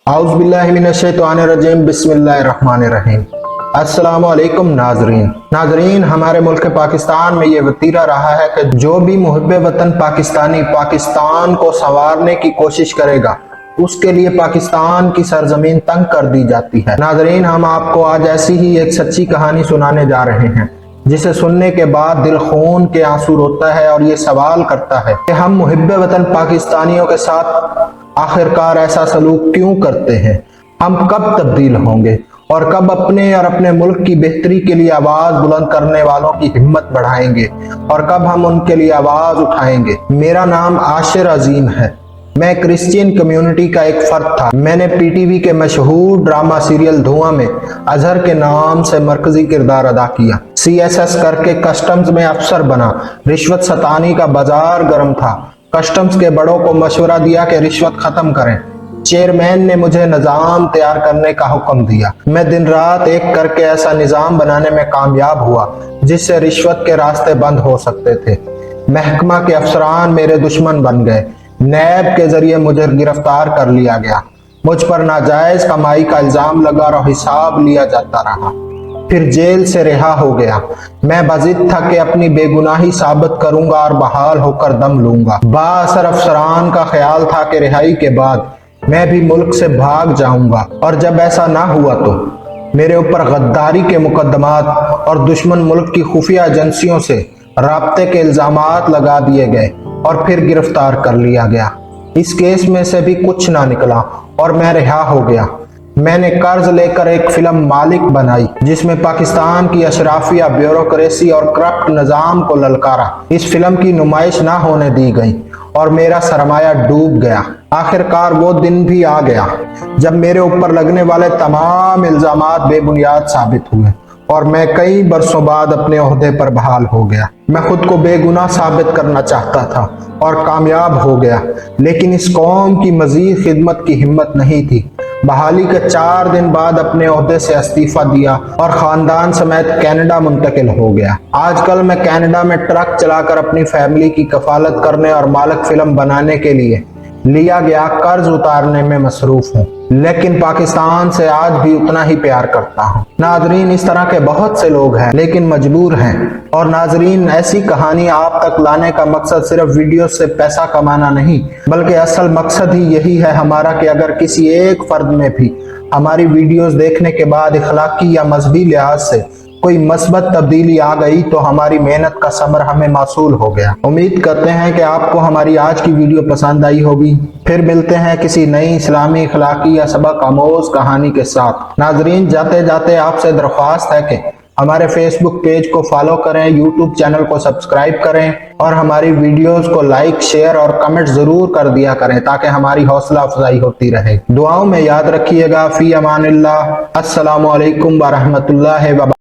اعوذ باللہ من الشیطان الرجیم بسم اللہ الرحمن الرحیم۔ السلام علیکم ناظرین، ہمارے ملک پاکستان میں یہ وتیرہ رہا ہے کہ جو بھی محب وطن پاکستانی پاکستان کو سنوارنے کی کوشش کرے گا اس کے لیے پاکستان کی سرزمین تنگ کر دی جاتی ہے۔ ناظرین، ہم آپ کو آج ایسی ہی ایک سچی کہانی سنانے جا رہے ہیں جسے سننے کے بعد دل خون کے آنسو روتا ہے اور یہ سوال کرتا ہے کہ ہم محب وطن پاکستانیوں کے ساتھ آخرکار ایسا سلوک کیوں کرتے ہیں؟ ہم کب تبدیل ہوں گے اور کب اپنے اور اپنے ملک کی بہتری کے لیے آواز بلند کرنے والوں کی ہمت بڑھائیں گے اور کب ہم ان کے لیے آواز اٹھائیں گے؟ میرا نام عاشر عظیم ہے۔ میں کرسچین کمیونٹی کا ایک فرد تھا۔ میں نے پی ٹی وی کے مشہور ڈرامہ سیریل دھواں میں اظہر کے نام سے مرکزی کردار ادا کیا۔ سی ایس ایس کر کے کسٹمز میں افسر بنا۔ رشوت ستانی کا بازار گرم تھا۔ کسٹمز کے بڑوں کو مشورہ دیا کہ رشوت ختم کریں۔ چیئرمین نے مجھے نظام تیار کرنے کا حکم دیا۔ میں دن رات ایک کر کے ایسا نظام بنانے میں کامیاب ہوا جس سے رشوت کے راستے بند ہو سکتے تھے۔ محکمہ کے افسران میرے دشمن بن گئے۔ نیب کے ذریعے مجھے گرفتار کر لیا گیا۔ مجھ پر ناجائز کمائی کا الزام لگا اور حساب لیا جاتا رہا۔ پھر جیل سے رہا ہو گیا۔ میں بضد تھا کہ اپنی بے گناہی ثابت کروں گا اور بحال ہو کر دم لوں گا۔ بااثر افسران کا خیال تھا کہ رہائی کے بعد میں بھی ملک سے بھاگ جاؤں گا، اور جب ایسا نہ ہوا تو میرے اوپر غداری کے مقدمات اور دشمن ملک کی خفیہ ایجنسیوں سے رابطے کے الزامات لگا دیے گئے اور پھر گرفتار کر لیا گیا۔ اس کیس میں سے بھی کچھ نہ نکلا اور میں رہا ہو گیا۔ میں نے قرض لے کر ایک فلم مالک بنائی جس میں پاکستان کی اشرافیہ، بیوروکریسی اور کرپٹ نظام کو للکارا۔ اس فلم کی نمائش نہ ہونے دی گئی اور میرا سرمایہ ڈوب گیا۔ آخرکار وہ دن بھی آ گیا جب میرے اوپر لگنے والے تمام الزامات بے بنیاد ثابت ہوئے اور میں کئی برسوں بعد اپنے عہدے پر بحال ہو گیا۔ میں خود کو بے گناہ ثابت کرنا چاہتا تھا اور کامیاب ہو گیا، لیکن اس قوم کی مزید خدمت کی ہمت نہیں تھی۔ بحالی کے 4 دن بعد اپنے عہدے سے استعفیٰ دیا اور خاندان سمیت کینیڈا منتقل ہو گیا۔ آج کل میں کینیڈا میں ٹرک چلا کر اپنی فیملی کی کفالت کرنے اور مالک فلم بنانے کے لیے لیا گیا قرض اتارنے میں مصروف ہوں، لیکن پاکستان سے آج بھی اتنا ہی پیار کرتا ہوں۔ ناظرین، اس طرح کے بہت سے لوگ ہیں لیکن مجبور ہیں، اور ناظرین، ایسی کہانی آپ تک لانے کا مقصد صرف ویڈیو سے پیسہ کمانا نہیں، بلکہ اصل مقصد ہی یہی ہے ہمارا کہ اگر کسی ایک فرد میں بھی ہماری ویڈیوز دیکھنے کے بعد اخلاقی یا مذہبی لحاظ سے کوئی مثبت تبدیلی آ گئی تو ہماری محنت کا ثمر ہمیں موصول ہو گیا۔ امید کرتے ہیں کہ آپ کو ہماری آج کی ویڈیو پسند آئی ہوگی۔ پھر ملتے ہیں کسی نئی اسلامی، اخلاقی یا سبق آموز کہانی کے ساتھ۔ ناظرین، جاتے جاتے آپ سے درخواست ہے کہ ہمارے فیس بک پیج کو فالو کریں، یوٹیوب چینل کو سبسکرائب کریں اور ہماری ویڈیوز کو لائک، شیئر اور کمنٹ ضرور کر دیا کریں تاکہ ہماری حوصلہ افزائی ہوتی رہے۔ دعاؤں میں یاد رکھیے گا۔ فی امان اللہ۔ السلام علیکم ورحمۃ اللہ وبرکاتہ۔